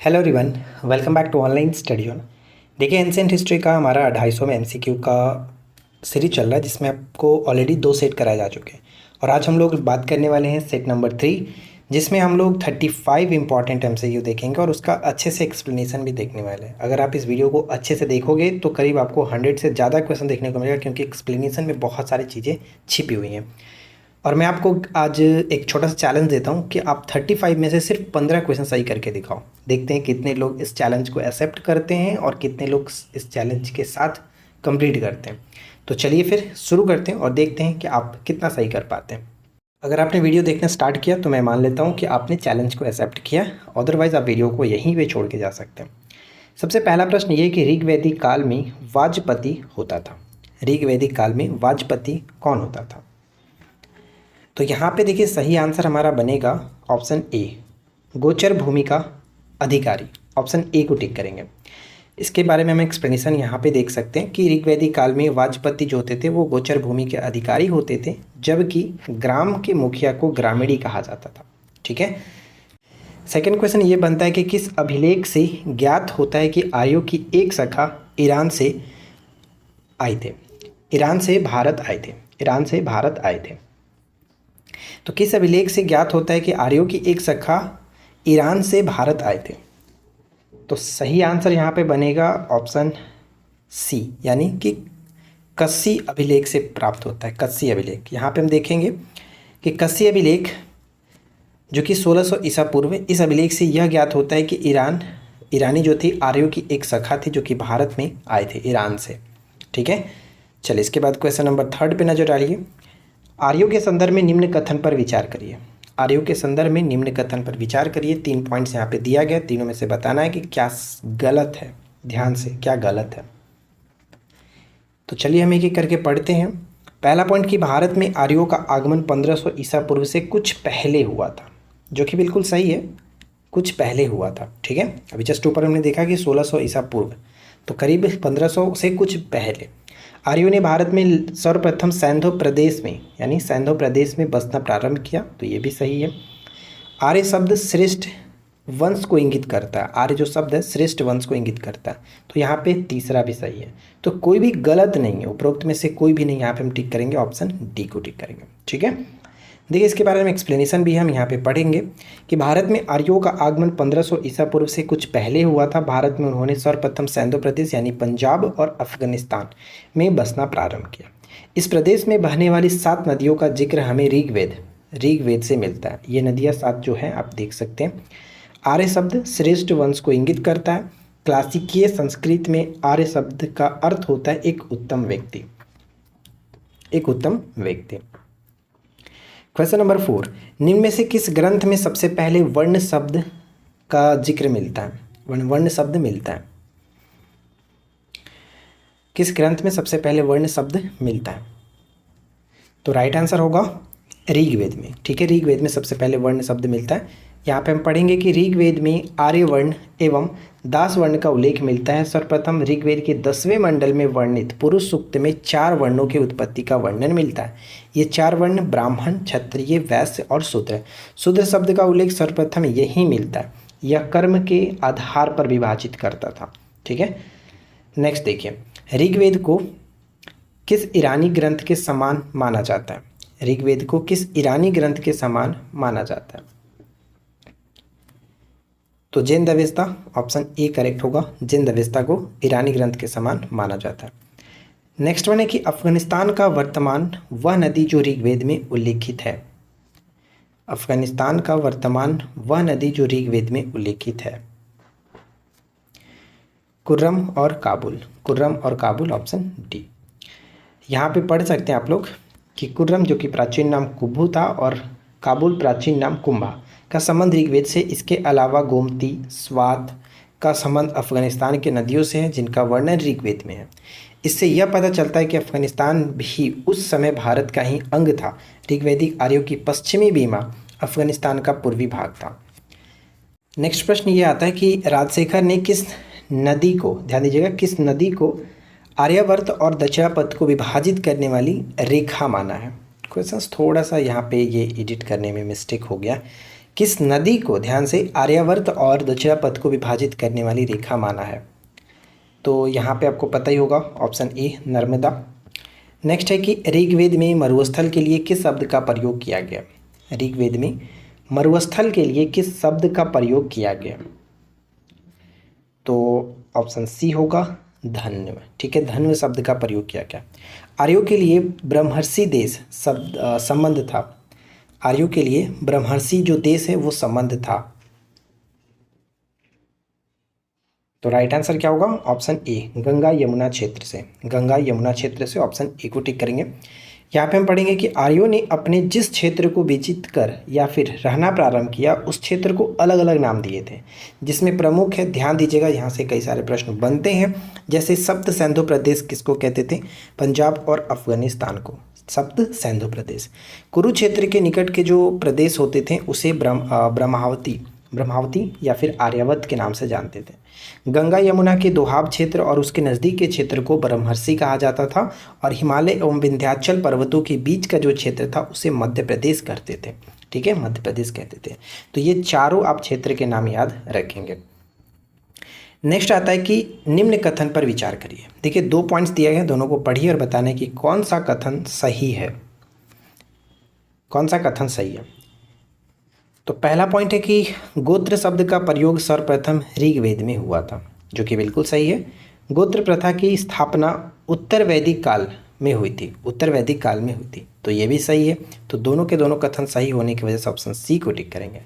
Hello everyone, welcome back to online study on. देखिए, ancient history का हमारा 250 में एमसीक्यू का सीरीज चल रहा है, जिसमें आपको ऑलरेडी 2 सेट कराए जा चुके हैं। और आज हम लोग बात करने वाले हैं सेट नंबर 3, जिसमें हम लोग 35 इंपॉर्टेंट एमसीक्यू देखेंगे और उसका अच्छे से एक्सप्लेनेशन भी देखने वाले हैं। अगर आप इस वीडियो को अच्छे से देखोगे तो करीब आपको 100 से ज़्यादा क्वेश्चन देखने को मिलेगा, क्योंकि एक्सप्लेनेशन में बहुत सारी चीज़ें छिपी हुई हैं। और मैं आपको आज एक छोटा सा चैलेंज देता हूँ कि आप 35 में से सिर्फ 15 क्वेश्चन सही करके दिखाओ। देखते हैं कितने लोग इस चैलेंज को एक्सेप्ट करते हैं और कितने लोग इस चैलेंज के साथ कंप्लीट करते हैं। तो चलिए फिर शुरू करते हैं और देखते हैं कि आप कितना सही कर पाते हैं। अगर आपने वीडियो देखना स्टार्ट किया तो मैं मान लेता हूँ कि आपने चैलेंज को एक्सेप्ट किया, अदरवाइज़ आप वीडियो को यहीं पे छोड़ के जा सकते हैं। सबसे पहला प्रश्न ये कि ऋग्वैदिक काल में वाजपति होता था। ऋग्वैदिक काल में वाजपति कौन होता था? तो यहाँ पे देखिए, सही आंसर हमारा बनेगा ऑप्शन ए, गोचर भूमि का अधिकारी। ऑप्शन ए को टिक करेंगे। इसके बारे में हम एक्सप्लेनेशन यहाँ पे देख सकते हैं कि ऋग्वैदिक काल में वाजपति जो होते थे वो गोचर भूमि के अधिकारी होते थे, जबकि ग्राम के मुखिया को ग्रामीणी कहा जाता था। ठीक है। सेकेंड क्वेश्चन ये बनता है कि किस अभिलेख से ज्ञात होता है कि आर्यों की एक शाखा ईरान से आए थे? ईरान से भारत आए थे। ईरान से भारत आए थे। तो किस अभिलेख से ज्ञात होता है कि आर्यों की एक शाखा ईरान से भारत आए थे? तो सही आंसर यहाँ पे बनेगा ऑप्शन सी, यानी कि कस्सी अभिलेख से प्राप्त होता है। कस्सी अभिलेख, यहाँ पे हम देखेंगे कि कस्सी अभिलेख जो कि 1600 ईसा पूर्व, इस अभिलेख से यह ज्ञात होता है कि ईरानी जो थी आर्यों की एक शाखा थी जो कि भारत में आए थे ईरान से। ठीक है। चलिए, इसके बाद क्वेश्चन नंबर 3 पे नजर डालिए। आर्यों के संदर्भ में निम्न कथन पर विचार करिए। आर्यों के संदर्भ में निम्न कथन पर विचार करिए। 3 पॉइंट्स यहाँ पे दिया गया, तीनों में से बताना है कि क्या गलत है। ध्यान से, क्या गलत है। तो चलिए हम एक एक करके पढ़ते हैं। पहला पॉइंट कि भारत में आर्यों का आगमन 1500 ईसा पूर्व से कुछ पहले हुआ था, जो कि बिल्कुल सही है, कुछ पहले हुआ था। ठीक है। अभी जस्ट ऊपर हमने देखा कि 1600 ईसा पूर्व, तो करीब 1500 से कुछ पहले आर्यों ने भारत में सर्वप्रथम सैंधो प्रदेश में, यानी सैंधो प्रदेश में बसना प्रारंभ किया, तो ये भी सही है। आर्य शब्द श्रेष्ठ वंश को इंगित करता है। आर्य जो शब्द है श्रेष्ठ वंश को इंगित करता है, तो यहाँ पे तीसरा भी सही है। तो कोई भी गलत नहीं है, उपरोक्त में से कोई भी नहीं। यहाँ पे हम टिक करेंगे, ऑप्शन डी को टिक करेंगे। ठीक है। देखिए, इसके बारे में एक्सप्लेनेशन भी हम यहाँ पे पढ़ेंगे कि भारत में आर्यों का आगमन 1500 ईसा पूर्व से कुछ पहले हुआ था। भारत में उन्होंने सर्वप्रथम सैंधो प्रदेश यानी पंजाब और अफगानिस्तान में बसना प्रारंभ किया। इस प्रदेश में बहने वाली 7 नदियों का जिक्र हमें ऋग्वेद से मिलता है। ये नदियाँ 7 जो हैं आप देख सकते हैं। आर्य शब्द श्रेष्ठ वंश को इंगित करता है। क्लासिकीय संस्कृत में आर्य शब्द का अर्थ होता है एक उत्तम व्यक्ति। एक उत्तम व्यक्ति। क्वेश्चन नंबर 4, निम्न में से किस ग्रंथ में सबसे पहले वर्ण शब्द का जिक्र मिलता है? वर्ण शब्द मिलता है। किस ग्रंथ में सबसे पहले वर्ण शब्द मिलता है? तो राइट आंसर होगा ऋग्वेद में। ठीक है, ऋग्वेद में सबसे पहले वर्ण शब्द मिलता है। यहाँ पे हम पढ़ेंगे कि ऋग्वेद में आर्य वर्ण एवं दास वर्ण का उल्लेख मिलता है। सर्वप्रथम ऋग्वेद के 10वें मंडल में वर्णित पुरुष सूक्त में 4 वर्णों की उत्पत्ति का वर्णन मिलता है। ये 4 वर्ण ब्राह्मण, क्षत्रिय, वैश्य और शूद्र। शूद्र शब्द का उल्लेख सर्वप्रथम यही मिलता है। यह कर्म के आधार पर विभाजित करता था। ठीक है। नेक्स्ट देखिए, ऋग्वेद को किस ईरानी ग्रंथ के समान माना जाता है? ऋग्वेद को किस ईरानी ग्रंथ के समान माना जाता है? तो Jain Avesta, option A correct होगा। जैन अवेस्ता को ईरानी ग्रंथ के समान माना जाता है। नेक्स्ट वन है कि अफगानिस्तान का वर्तमान वह नदी जो ऋग्वेद में उल्लेखित है। अफगानिस्तान का वर्तमान वह नदी जो ऋग्वेद में उल्लेखित है। कुर्रम और काबुल। कुर्रम और काबुल, ऑप्शन डी। यहाँ पे पढ़ सकते हैं आप लोग कि कुर्रम जो कि प्राचीन नाम कुब्बू था और काबुल प्राचीन नाम कुंभा का संबंध ऋग्वेद से। इसके अलावा गोमती, स्वात का संबंध अफगानिस्तान के नदियों से है, जिनका वर्णन ऋग्वेद में है। इससे यह पता चलता है कि अफगानिस्तान भी उस समय भारत का ही अंग था। ऋग्वैदिक आर्यों की पश्चिमी बीमा अफगानिस्तान का पूर्वी भाग था। नेक्स्ट प्रश्न ये आता है कि राजशेखर ने किस नदी को, ध्यान दीजिएगा, किस नदी को आर्यावर्त और दक्षिणापथ को विभाजित करने वाली रेखा माना है? क्वेश्चन थोड़ा सा यहाँ पे ये एडिट करने में मिस्टेक हो गया, किस नदी को ध्यान से आर्यावर्त और दक्षिणापथ को विभाजित करने वाली रेखा माना है? तो यहाँ पे आपको पता ही होगा, ऑप्शन ए नर्मदा। नेक्स्ट है कि ऋग्वेद में मरुस्थल के लिए किस शब्द का प्रयोग किया गया? ऋग्वेद में मरुस्थल के लिए किस शब्द का प्रयोग किया गया? तो ऑप्शन सी होगा धन्व। ठीक है, धन्व शब्द का प्रयोग किया गया। आर्यों के लिए ब्रह्मर्षि देश शब्द संबंध था। आर्यों के लिए ब्रह्मर्षि जो देश है वो संबंध था। तो राइट आंसर क्या होगा? ऑप्शन ए गंगा यमुना क्षेत्र से। गंगा यमुना क्षेत्र से ऑप्शन ए को टिक करेंगे। यहाँ पे हम पढ़ेंगे कि आर्यों ने अपने जिस क्षेत्र को विजित कर या फिर रहना प्रारंभ किया उस क्षेत्र को अलग अलग नाम दिए थे, जिसमें प्रमुख है, ध्यान दीजिएगा, यहाँ से कई सारे प्रश्न बनते हैं। जैसे सप्त सिंधु प्रदेश किसको कहते थे? पंजाब और अफगानिस्तान को सप्त सिंधु प्रदेश। कुरुक्षेत्र के निकट के जो प्रदेश होते थे उसे ब्रह्मावती या फिर आर्यावत के नाम से जानते थे। गंगा यमुना के दोहाब क्षेत्र और उसके नज़दीक के क्षेत्र को ब्रह्मर्षि कहा जाता था, और हिमालय एवं विंध्याचल पर्वतों के बीच का जो क्षेत्र था उसे मध्य प्रदेश कहते थे। ठीक है, मध्य प्रदेश कहते थे। तो ये चारों आप क्षेत्र के नाम याद रखेंगे। नेक्स्ट आता है कि निम्न कथन पर विचार करिए। देखिए 2 पॉइंट्स दिए गए हैं, दोनों को पढ़िए और बताने कि कौन सा कथन सही है, कौन सा कथन सही है। तो पहला पॉइंट है कि गोत्र शब्द का प्रयोग सर्वप्रथम ऋग्वेद में हुआ था, जो कि बिल्कुल सही है। गोत्र प्रथा की स्थापना उत्तर वैदिक काल में हुई थी, उत्तर वैदिक काल में हुई थी, तो ये भी सही है। तो दोनों के दोनों कथन सही होने की वजह से ऑप्शन सी को टिक करेंगे।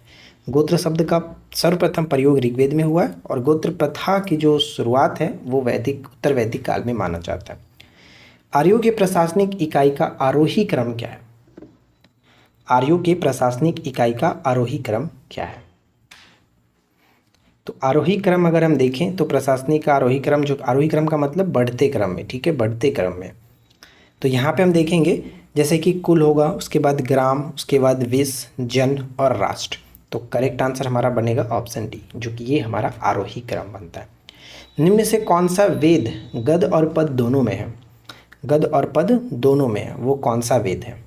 गोत्र शब्द का सर्वप्रथम प्रयोग ऋग्वेद में हुआ है, और गोत्र प्रथा की जो शुरुआत है वो उत्तर वैदिक काल में माना जाता है। आर्यों के प्रशासनिक इकाई का आरोही क्रम क्या है? आर्यों के प्रशासनिक इकाई का आरोही क्रम क्या है? तो आरोही क्रम अगर हम देखें तो प्रशासनिक का आरोही क्रम, जो आरोही क्रम का मतलब बढ़ते क्रम में, ठीक है, बढ़ते क्रम में। तो यहाँ पे हम देखेंगे जैसे कि कुल होगा, उसके बाद ग्राम, उसके बाद विश्व, जन और राष्ट्र। तो करेक्ट आंसर हमारा बनेगा ऑप्शन डी, जो कि ये हमारा आरोही क्रम बनता है। निम्न से कौन सा वेद गद और पद दोनों में है? गद और पद दोनों में है, वो कौन सा वेद है?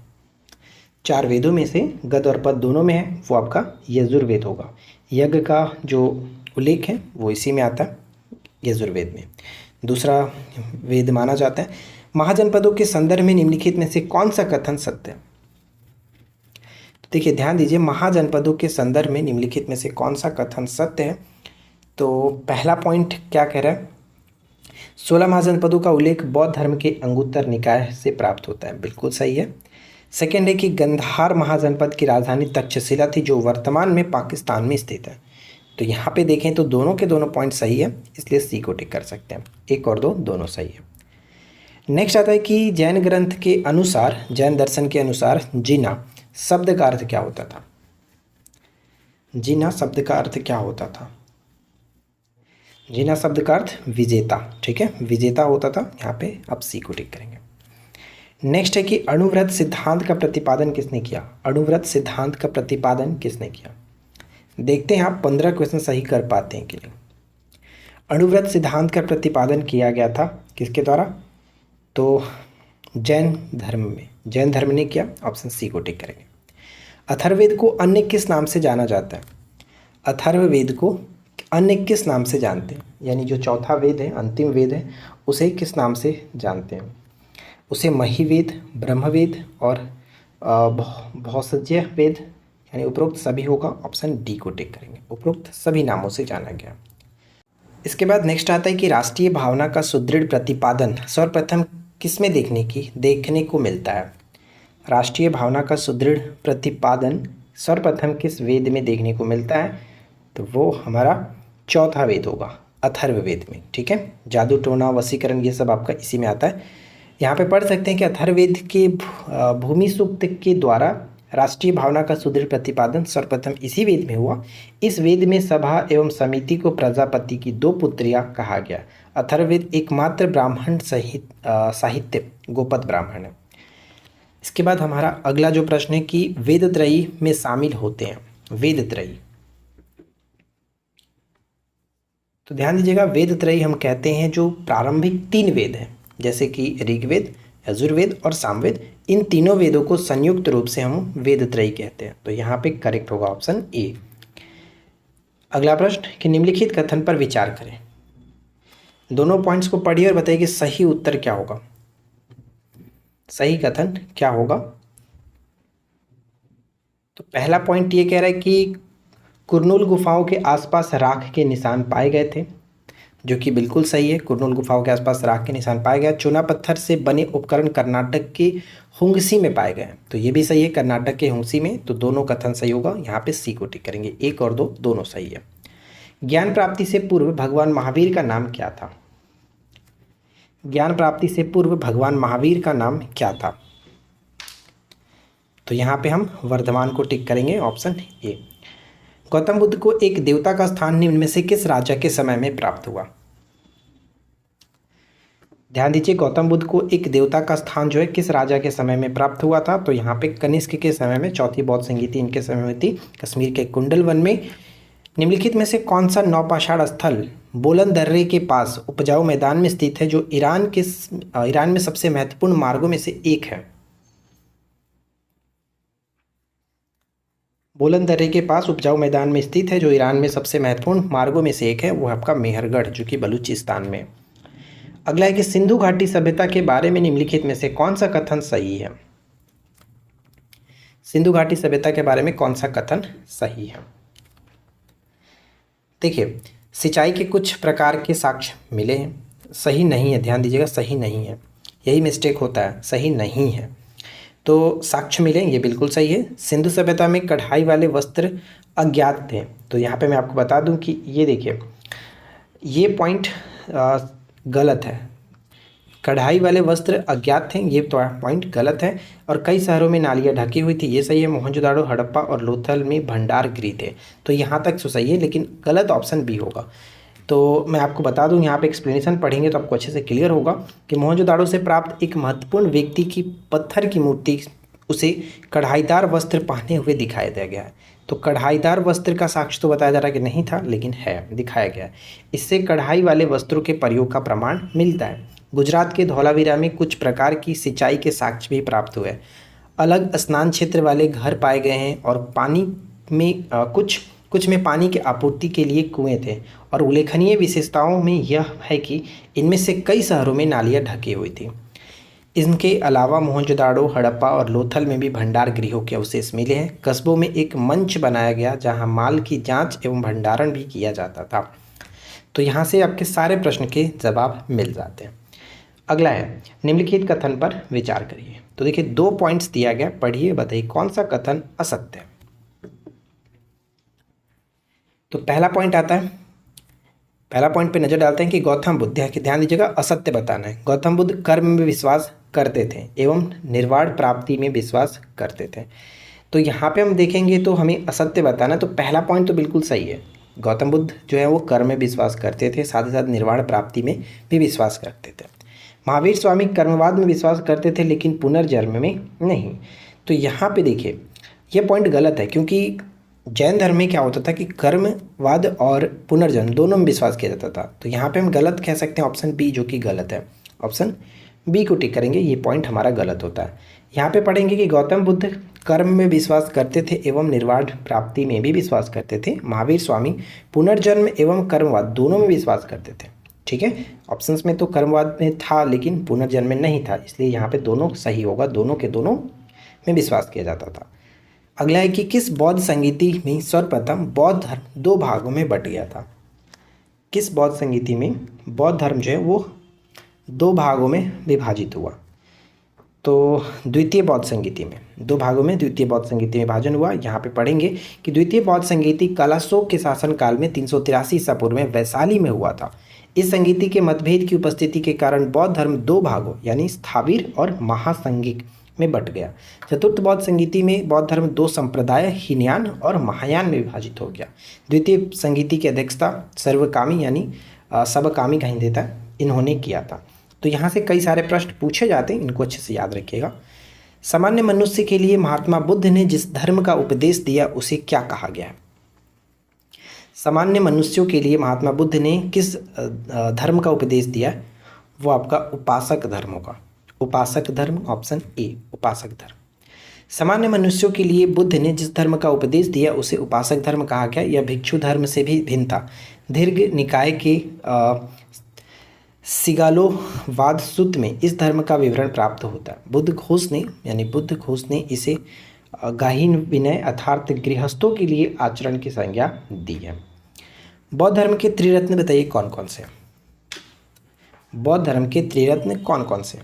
4 वेदों में से गद और पद दोनों में है, वो आपका यजुर्वेद होगा। यज्ञ का जो उल्लेख है वो इसी में आता है, यजुर्वेद में। दूसरा वेद माना जाता है। महाजनपदों के संदर्भ में निम्नलिखित में से कौन सा कथन सत्य है? तो देखिए ध्यान दीजिए, महाजनपदों के संदर्भ में निम्नलिखित में से कौन सा कथन सत्य है? तो पहला पॉइंट क्या कह रहा है? 16 महाजनपदों का उल्लेख बौद्ध धर्म के अंगुत्तर निकाय से प्राप्त होता है, बिल्कुल सही है। सेकेंड है कि गंधार महाजनपद की राजधानी तक्षशिला थी, जो वर्तमान में पाकिस्तान में स्थित है। तो यहाँ पे देखें तो दोनों के दोनों पॉइंट सही है, इसलिए सी को टिक कर सकते हैं। 1 और 2 दोनों सही है। नेक्स्ट आता है कि जैन ग्रंथ के अनुसार, जैन दर्शन के अनुसार जिना शब्द का अर्थ क्या होता था? जिना शब्द का अर्थ क्या होता था? जिना शब्द का अर्थ विजेता, ठीक है, विजेता होता था। यहाँ पे आप सी को टिक करेंगे। नेक्स्ट है कि अणुव्रत सिद्धांत का प्रतिपादन किसने किया? अणुव्रत सिद्धांत का प्रतिपादन किसने किया? देखते हैं आप 15 क्वेश्चन सही कर पाते हैं कि नहीं। अणुव्रत सिद्धांत का प्रतिपादन किया गया था किसके द्वारा? तो जैन धर्म में, जैन धर्म ने किया, ऑप्शन सी को टिक करेंगे। अथर्ववेद को अन्य किस नाम से जाना जाता है? अथर्ववेद को अन्य किस नाम से जानते हैं? यानी जो चौथा वेद है, अंतिम वेद है, उसे किस नाम से जानते हैं? उसे महिवेद, ब्रह्मवेद और भौसज्य वेद, यानी उपरोक्त सभी होगा, ऑप्शन डी को टिक करेंगे। उपरोक्त सभी नामों से जाना गया। इसके बाद नेक्स्ट आता है कि राष्ट्रीय भावना का सुदृढ़ प्रतिपादन सर्वप्रथम किसमें देखने को मिलता है? राष्ट्रीय भावना का सुदृढ़ प्रतिपादन सर्वप्रथम किस वेद में देखने को मिलता है? तो वो हमारा चौथा वेद होगा, अथर्ववेद में, ठीक है। जादू टोना वशीकरण ये सब आपका इसी में आता है। यहाँ पे पढ़ सकते हैं कि अथर्ववेद के भूमि सूक्त के द्वारा राष्ट्रीय भावना का सुदृढ़ प्रतिपादन सर्वप्रथम इसी वेद में हुआ। इस वेद में सभा एवं समिति को प्रजापति की 2 पुत्रियां कहा गया। अथर्ववेद एकमात्र ब्राह्मण साहित्य गोपद ब्राह्मण है। इसके बाद हमारा अगला जो प्रश्न है कि वेदत्रयी में शामिल होते हैं, वेदत्रयी। तो ध्यान दीजिएगा, वेदत्रयी हम कहते हैं जो प्रारंभिक 3 वेद हैं, जैसे कि ऋग्वेद, यजुर्वेद और सामवेद, इन तीनों वेदों को संयुक्त रूप से हम वेदत्रयी कहते हैं। तो यहाँ पे करेक्ट होगा ऑप्शन ए। अगला प्रश्न कि निम्नलिखित कथन पर विचार करें। दोनों पॉइंट्स को पढ़िए और बताइए कि सही उत्तर क्या होगा, सही कथन क्या होगा। तो पहला पॉइंट ये कह रहा है कि कुरनूल गुफाओं के आसपास राख के निशान पाए गए थे, जो कि बिल्कुल सही है। कुरनूल गुफाओं के आसपास राख के निशान पाए गए। चूना पत्थर से बने उपकरण कर्नाटक के हुंगसी में पाए गए, तो ये भी सही है, कर्नाटक के हुंगसी में। तो दोनों कथन सही होगा, यहाँ पे सी को टिक करेंगे। 1 और 2 दोनों सही है। ज्ञान प्राप्ति से पूर्व भगवान महावीर का नाम क्या था? ज्ञान प्राप्ति से पूर्व भगवान महावीर का नाम क्या था? तो यहाँ पे हम वर्धमान को टिक करेंगे, ऑप्शन ए। गौतम बुद्ध को एक देवता का स्थान निम्न में से किस राजा के समय में प्राप्त हुआ? ध्यान दीजिए, गौतम बुद्ध को एक देवता का स्थान जो है किस राजा के समय में प्राप्त हुआ था? तो यहाँ पे कनिष्क के समय में, चौथी बौद्ध संगीति इनके समय में थी, कश्मीर के कुंडल वन में। निम्नलिखित में से कौन सा नौपाषाण स्थल बोलन दर्रे के पास उपजाऊ मैदान में स्थित है, जो ईरान में सबसे महत्वपूर्ण मार्गों में से एक है? बोलन दर्रे के पास उपजाऊ मैदान में स्थित है, जो ईरान में सबसे महत्वपूर्ण मार्गों में से एक है, वो आपका मेहरगढ़, जो कि बलूचिस्तान में। अगला है कि सिंधु घाटी सभ्यता के बारे में निम्नलिखित में से कौन सा कथन सही है? सिंधु घाटी सभ्यता के बारे में कौन सा कथन सही है? देखिए, सिंचाई के कुछ प्रकार के साक्ष्य मिले हैं, सही नहीं है, ध्यान दीजिएगा, सही नहीं है, यही मिस्टेक होता है, सही नहीं है। तो साक्ष्य मिले, ये बिल्कुल सही है। सिंधु सभ्यता में कढ़ाई वाले वस्त्र अज्ञात थे, तो यहाँ पे मैं आपको बता दूं कि ये देखिए, ये पॉइंट गलत है। कढ़ाई वाले वस्त्र अज्ञात थे, ये पॉइंट गलत है। और कई शहरों में नालियाँ ढकी हुई थी, ये सही है। मोहनजोदाड़ो, हड़प्पा और लोथल में भंडार गृह थे, तो यहाँ तक तो सही है, लेकिन गलत ऑप्शन बी होगा। तो मैं आपको बता दूं, यहाँ पे एक्सप्लेनेशन पढ़ेंगे तो आपको अच्छे से क्लियर होगा कि मोहनजोदाड़ो से प्राप्त एक महत्वपूर्ण व्यक्ति की पत्थर की मूर्ति, उसे कढ़ाईदार वस्त्र पहने हुए दिखाया गया है। तो कढ़ाईदार वस्त्र का साक्ष्य तो बताया जा रहा है कि नहीं था, लेकिन है, दिखाया गया है। इससे कढ़ाई वाले वस्त्रों के प्रयोग का प्रमाण मिलता है। गुजरात के धौलावीरा में कुछ प्रकार की सिंचाई के साक्ष्य भी प्राप्त हुए। अलग स्नान क्षेत्र वाले घर पाए गए हैं, और पानी में कुछ में पानी की आपूर्ति के लिए कुएं थे। और उल्लेखनीय विशेषताओं में यह है कि इनमें से कई शहरों में नालियाँ ढकी हुई थी। इनके अलावा मोहनजोदाड़ो, हड़प्पा और लोथल में भी भंडार गृहों के अवशेष मिले हैं। कस्बों में एक मंच बनाया गया जहां माल की जांच एवं भंडारण भी किया जाता था। तो यहाँ से आपके सारे प्रश्न के जवाब मिल जाते हैं। अगला है, निम्नलिखित कथन पर विचार करिए। तो देखिए, 2 पॉइंट्स दिया गया, पढ़िए, बताइए कौन सा कथन असत्य है। तो पहला पॉइंट आता है, पहला पॉइंट पे नजर डालते हैं कि गौतम बुद्ध, ध्यान दीजिएगा, असत्य बताना है। गौतम बुद्ध कर्म में विश्वास करते थे एवं निर्वाण प्राप्ति में विश्वास करते थे। तो यहाँ पे हम देखेंगे तो हमें असत्य बताना है। तो पहला पॉइंट तो बिल्कुल सही है, गौतम बुद्ध जो है वो कर्म में विश्वास करते थे, साथ ही साथ निर्वाण प्राप्ति में भी विश्वास करते थे। महावीर स्वामी कर्मवाद में विश्वास करते थे, लेकिन पुनर्जन्म में नहीं। तो यहाँ पे देखिए, ये पॉइंट गलत है, क्योंकि जैन धर्म में क्या होता था कि कर्मवाद और पुनर्जन्म दोनों में विश्वास किया जाता था। तो यहाँ पे हम गलत कह सकते हैं, ऑप्शन बी, जो कि गलत है। ऑप्शन बी को टिक करेंगे, ये पॉइंट हमारा गलत होता है। यहाँ पे पढ़ेंगे कि गौतम बुद्ध कर्म में विश्वास करते थे एवं निर्वाण प्राप्ति में भी विश्वास करते थे। महावीर स्वामी पुनर्जन्म एवं कर्मवाद दोनों में विश्वास करते थे। ठीक है, ऑप्शंस में तो कर्मवाद में था लेकिन पुनर्जन्म में नहीं था, इसलिए यहाँ पे दोनों सही होगा, दोनों के दोनों में विश्वास किया जाता था। अगला है कि किस बौद्ध संगीति में सर्वप्रथम बौद्ध धर्म 2 भागों में बट गया था? किस बौद्ध संगीति में बौद्ध धर्म जो है वो 2 भागों में विभाजित हुआ? तो द्वितीय बौद्ध संगीति में 2 भागों में द्वितीय बौद्ध संगीति में विभाजन हुआ। यहाँ पे पढ़ेंगे कि द्वितीय बौद्ध संगीति कालाशोक के शासन काल में 383 ईसा पूर्व में वैशाली में हुआ था। इस संगीति के मतभेद की उपस्थिति के कारण बौद्ध धर्म 2 भागों यानी स्थावीर और महासंगिक में बट गया। चतुर्थ बौद्ध संगीति में बौद्ध धर्म 2 संप्रदाय हीनयान और महायान में विभाजित हो गया। द्वितीय संगीति की अध्यक्षता सर्वकामी यानी सबकामी गहिंदेता इन्होंने किया था। तो यहाँ से कई सारे प्रश्न पूछे जाते हैं, इनको अच्छे से याद रखिएगा। सामान्य मनुष्य के लिए महात्मा बुद्ध ने जिस धर्म का उपदेश दिया उसे क्या कहा गया है? सामान्य मनुष्यों के लिए महात्मा बुद्ध ने किस धर्म का उपदेश दिया? वो आपका उपासक धर्म होगा। उपासक धर्म, ऑप्शन ए उपासक धर्म। सामान्य मनुष्यों के लिए बुद्ध ने जिस धर्म का उपदेश दिया उसे उपासक धर्म कहा गया। यह भिक्षु धर्म से भी भिन्न था। दीर्घ निकाय के सिगालोवाद सूत्र में इस धर्म का विवरण प्राप्त होता है। बुद्ध घोष ने इसे गाहीन विनय अर्थात गृहस्थों के लिए आचरण की संज्ञा दी है। बौद्ध धर्म के त्रिरत्न बताइए कौन कौन से? बौद्ध धर्म के त्रिरत्न कौन कौन से?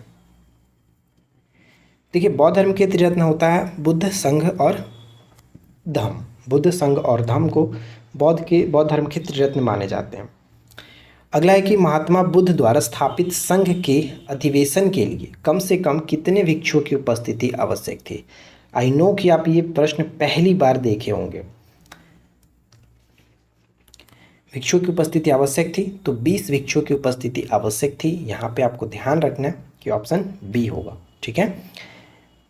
देखिए, बौद्ध धर्म के त्रिरत्न होता है बुद्ध, संघ और धम्म। बुद्ध, संघ और धम्म को बौद्ध धर्म के त्रिरत्न माने जाते हैं। अगला है कि महात्मा बुद्ध द्वारा स्थापित संघ के अधिवेशन के लिए कम से कम कितने भिक्षुओं की उपस्थिति आवश्यक थी? आई नो कि आप ये प्रश्न पहली बार देखे होंगे। भिक्षुओं की उपस्थिति आवश्यक थी तो 20 भिक्षुओं की उपस्थिति आवश्यक थी। यहाँ पे आपको ध्यान रखना है कि ऑप्शन बी होगा। ठीक है,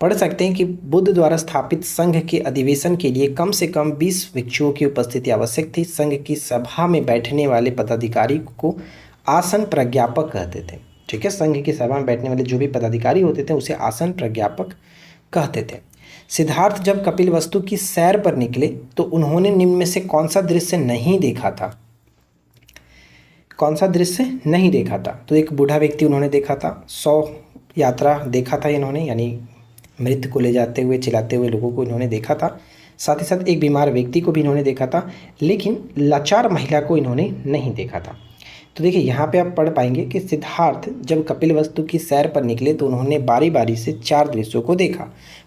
पढ़ सकते हैं कि बुद्ध द्वारा स्थापित संघ के अधिवेशन के लिए कम से कम 20 भिक्षुओं की उपस्थिति आवश्यक थी। संघ की सभा में बैठने वाले पदाधिकारी को आसन प्रज्ञापक कहते थे। ठीक है, संघ की सभा में बैठने वाले जो भी पदाधिकारी होते थे उसे आसन प्रज्ञापक कहते थे। सिद्धार्थ जब कपिलवस्तु की सैर पर निकले तो उन्होंने निम्न में से कौन सा दृश्य नहीं देखा था? कौन सा दृश्य नहीं देखा था? तो एक बूढ़ा व्यक्ति उन्होंने देखा था, 100 यात्रा देखा था इन्होंने, यानी मृत को ले जाते हुए चिल्लाते हुए लोगों को इन्होंने देखा था। साथ ही साथ एक बीमार व्यक्ति को भी इन्होंने देखा था, लेकिन लाचार महिला को इन्होंने नहीं देखा था। तो देखिए, यहाँ पे आप पढ़ पाएंगे कि सिद्धार्थ जब कपिलवस्तु की सैर पर निकले तो उन्होंने बारी बारी से 4 दृश्यों को देखा।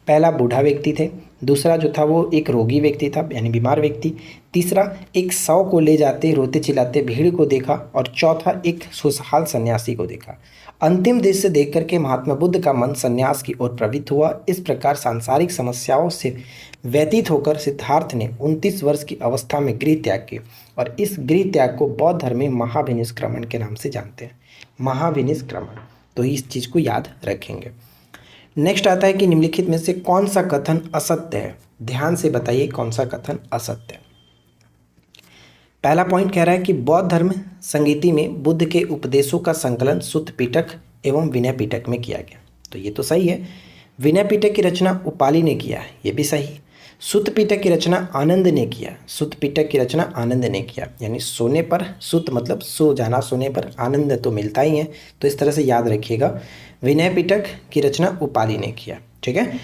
पहला बूढ़ा व्यक्ति थे, दूसरा जो था वो एक रोगी व्यक्ति था यानी बीमार व्यक्ति, तीसरा एक 100 को ले जाते रोते चिल्लाते भीड़ को देखा और चौथा एक खुशहाल सन्यासी को देखा। अंतिम दृश्य देख करके महात्मा बुद्ध का मन सन्यास की ओर प्रवृत्त हुआ। इस प्रकार सांसारिक समस्याओं से व्यतीत होकर सिद्धार्थ ने 29 वर्ष की अवस्था में गृह त्याग किया और इस गृह त्याग को बौद्ध धर्म में महाभिनिष्क्रमण के नाम से जानते हैं। महाभिनिष्क्रमण, तो इस चीज़ को याद रखेंगे। नेक्स्ट आता है कि निम्नलिखित में से कौन सा कथन असत्य है? ध्यान से बताइए कौन सा कथन असत्य है। पहला पॉइंट कह रहा है कि बौद्ध धर्म संगीति में बुद्ध के उपदेशों का संकलन सुत्त पिटक एवं विनय पिटक में किया गया। तो ये तो सही है। विनय पिटक की रचना उपाली ने किया है, ये भी सही। सुत्त पिटक की रचना आनंद ने किया। सुत्त पिटक की रचना आनंद ने किया, यानी सोने पर सुत्त मतलब सो जाना, सोने पर आनंद तो मिलता ही है, तो इस तरह से याद रखिएगा। विनय पिटक की रचना उपाली ने किया। ठीक है,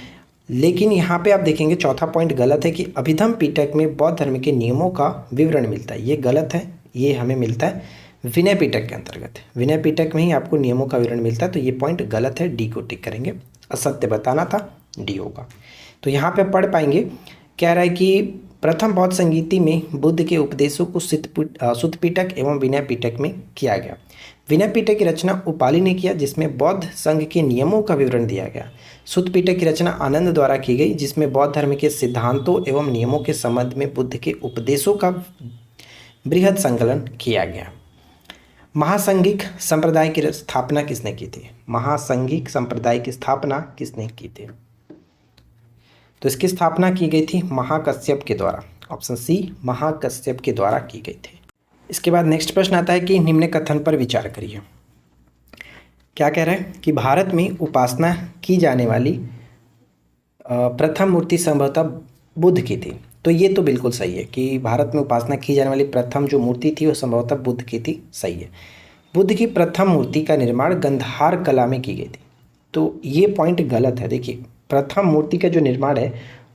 लेकिन यहाँ पे आप देखेंगे चौथा पॉइंट गलत है कि अभिधम पिटक में बौद्ध धर्म के नियमों का विवरण मिलता है। ये गलत है, ये हमें मिलता है विनय पिटक के अंतर्गत। विनय पिटक में ही आपको नियमों का विवरण मिलता है, तो ये पॉइंट गलत है, डी को टिक करेंगे। असत्य बताना था, डी होगा। तो यहाँ पे पढ़ पाएंगे, कह रहा है कि प्रथम बौद्ध संगीति में बुद्ध के उपदेशों को सुत्त पिटक एवं विनय पिटक में किया गया। विनय पिटक की रचना उपाली ने किया जिसमें बौद्ध संघ के नियमों का विवरण दिया गया। सुत्त पिटक की रचना आनंद द्वारा की गई जिसमें बौद्ध धर्म के सिद्धांतों एवं नियमों के संबंध में बुद्ध के उपदेशों का बृहद संकलन किया गया। महासंघिक संप्रदाय की स्थापना किसने की थी? महासंघिक संप्रदाय की स्थापना किसने की थी? तो इसकी स्थापना की गई थी महाकश्यप के द्वारा। ऑप्शन सी महाकश्यप के द्वारा की गई थी। इसके बाद नेक्स्ट प्रश्न आता है कि निम्न कथन पर विचार करिए। क्या कह रहा है कि भारत में उपासना की जाने वाली प्रथम मूर्ति संभवतः बुद्ध की थी। तो ये तो बिल्कुल सही है कि भारत में उपासना की जाने वाली प्रथम जो मूर्ति थी वो संभवतः बुद्ध की थी, सही है। बुद्ध की प्रथम मूर्ति का निर्माण गंधार कला में की गई थी, तो ये पॉइंट गलत है। देखिए, प्रथम मूर्ति का जो निर्माण है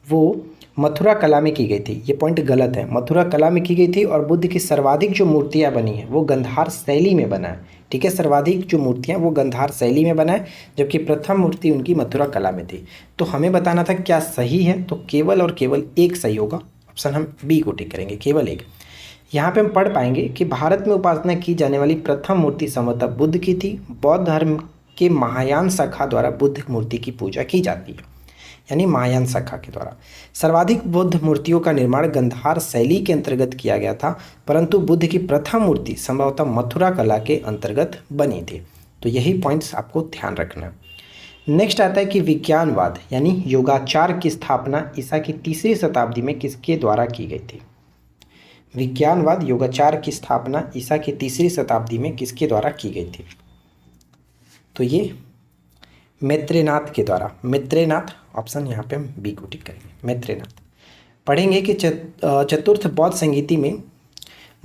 वो मथुरा कला में की गई थी, ये पॉइंट गलत है। मथुरा कला में की गई थी और बुद्ध की सर्वाधिक जो मूर्तियाँ बनी हैं वो गंधार शैली में बना है। ठीक है, सर्वाधिक जो मूर्तियाँ वो गंधार शैली में बना है, जबकि प्रथम मूर्ति उनकी मथुरा कला में थी। तो हमें बताना था क्या सही है, तो केवल और केवल एक सही होगा। ऑप्शन हम बी को टिक करेंगे, केवल एक। यहाँ पे हम पढ़ पाएंगे कि भारत में उपासना की जाने वाली प्रथम मूर्ति संभवतः बुद्ध की थी। बौद्ध धर्म के महायान शाखा द्वारा बुद्ध मूर्ति की पूजा की जाती है, यानी महायान शाखा के द्वारा। सर्वाधिक बुद्ध मूर्तियों का निर्माण गंधार शैली के अंतर्गत किया गया था, परंतु बुद्ध की प्रथम मूर्ति संभवतः मथुरा कला के अंतर्गत बनी थी। तो यही पॉइंट्स आपको ध्यान रखना है। नेक्स्ट आता है कि विज्ञानवाद यानी योगाचार की स्थापना ईसा की 3री शताब्दी में किसके द्वारा की गई थी? विज्ञानवाद योगाचार की स्थापना ईसा की 3री शताब्दी में किसके द्वारा की गई थी? तो ये मैत्रेयनाथ के द्वारा। मैत्रेयनाथ ऑप्शन यहाँ पे हम बी को टिक करेंगे, मैत्रेयनाथ। पढ़ेंगे कि चतुर्थ बौद्ध संगीति में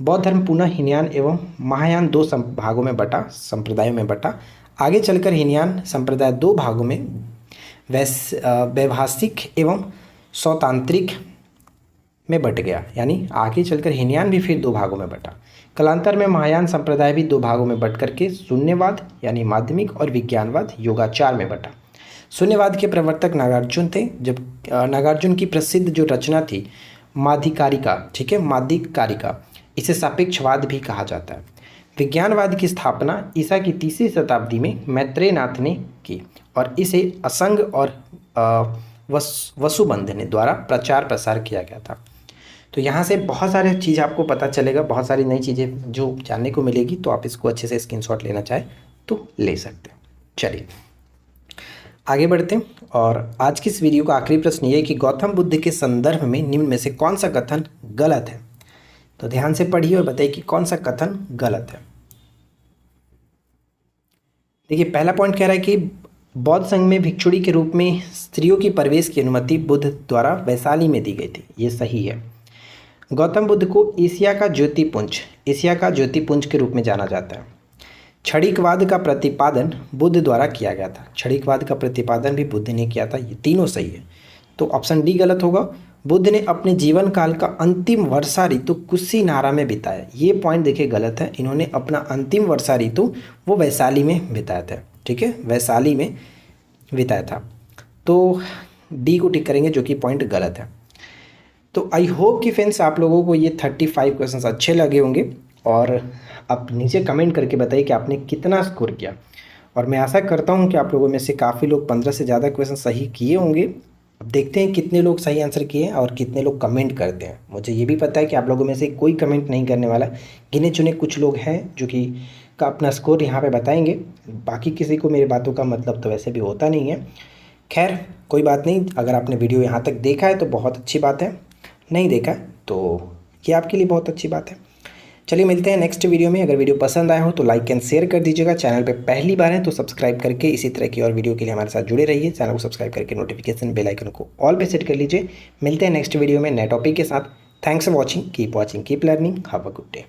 बौद्ध धर्म पुनः हीनयान एवं महायान दो भागों में बटा, संप्रदायों में बटा। आगे चलकर हीनयान संप्रदाय दो भागों में वैभाषिक एवं सौतांत्रिक में बट गया, यानी आगे चलकर हीनयान भी फिर दो भागों में बटा। कालांतर में महायान संप्रदाय भी दो भागों में बट करके शून्यवाद यानी माध्यमिक और विज्ञानवाद योगाचार में बटा। शून्यवाद के प्रवर्तक नागार्जुन थे, जब नागार्जुन की प्रसिद्ध जो रचना थी माधिकारिका, ठीक है, माधिकारिका, इसे सापेक्षवाद भी कहा जाता है। विज्ञानवाद की स्थापना ईसा की 3वीं शताब्दी में मैत्रेयनाथ ने की और इसे असंग और वसुबंध ने द्वारा प्रचार प्रसार किया गया था। तो यहाँ से बहुत सारे चीज़ आपको पता चलेगा, बहुत सारी नई चीज़ें जो जानने को मिलेगी, तो आप इसको अच्छे से स्क्रीनशॉट लेना चाहें तो ले सकते हैं। चलिए आगे बढ़ते हैं और आज की इस वीडियो का आखिरी प्रश्न ये है कि गौतम बुद्ध के संदर्भ में निम्न में से कौन सा कथन गलत है। तो ध्यान से पढ़िए और बताइए कि कौन सा कथन गलत है। देखिए पहला पॉइंट कह रहा है कि बौद्ध संघ में भिक्षुणी के रूप में स्त्रियों की प्रवेश की अनुमति बुद्ध द्वारा वैशाली में दी गई थी, ये सही है। गौतम बुद्ध को एशिया का ज्योतिपुंज के रूप में जाना जाता है। क्षणिकवाद का प्रतिपादन बुद्ध द्वारा किया गया था, क्षणिकवाद का प्रतिपादन भी बुद्ध ने किया था, ये तीनों सही है। तो ऑप्शन डी गलत होगा। बुद्ध ने अपने जीवन काल का अंतिम वर्षा ऋतु कुशीनारा में बिताया, ये पॉइंट देखिए गलत है। इन्होंने अपना अंतिम वर्षा ऋतु वो वैशाली में बिताया था, ठीक है, वैशाली में बिताया था। तो डी को टिक करेंगे जो कि पॉइंट गलत है। तो आई होप कि फ्रेंड्स आप लोगों को ये 35 क्वेश्चंस अच्छे लगे होंगे और आप नीचे कमेंट करके बताइए कि आपने कितना स्कोर किया। और मैं आशा करता हूँ कि आप लोगों में से काफ़ी लोग 15 से ज़्यादा क्वेश्चन सही किए होंगे। अब देखते हैं कितने लोग सही आंसर किए और कितने लोग कमेंट करते हैं। मुझे ये भी पता है कि आप लोगों में से कोई कमेंट नहीं करने वाला, गिने चुने कुछ लोग हैं जो कि का अपना स्कोर यहाँ पे बताएंगे। बाकी किसी को मेरी बातों का मतलब तो वैसे भी होता नहीं है। खैर कोई बात नहीं, अगर आपने वीडियो यहाँ तक देखा है तो बहुत अच्छी बात है, नहीं देखा तो ये आपके लिए बहुत अच्छी बात है। चलिए मिलते हैं नेक्स्ट वीडियो में। अगर वीडियो पसंद आया हो तो लाइक एंड शेयर कर दीजिएगा। चैनल पे पहली बार है तो सब्सक्राइब करके इसी तरह की और वीडियो के लिए हमारे साथ जुड़े रहिए। चैनल को सब्सक्राइब करके नोटिफिकेशन बेल आइकन को ऑल पे सेट कर लीजिए। मिलते हैं नेक्स्ट वीडियो में नए टॉपिक के साथ। Thanks for watching, keep learning, have a good day.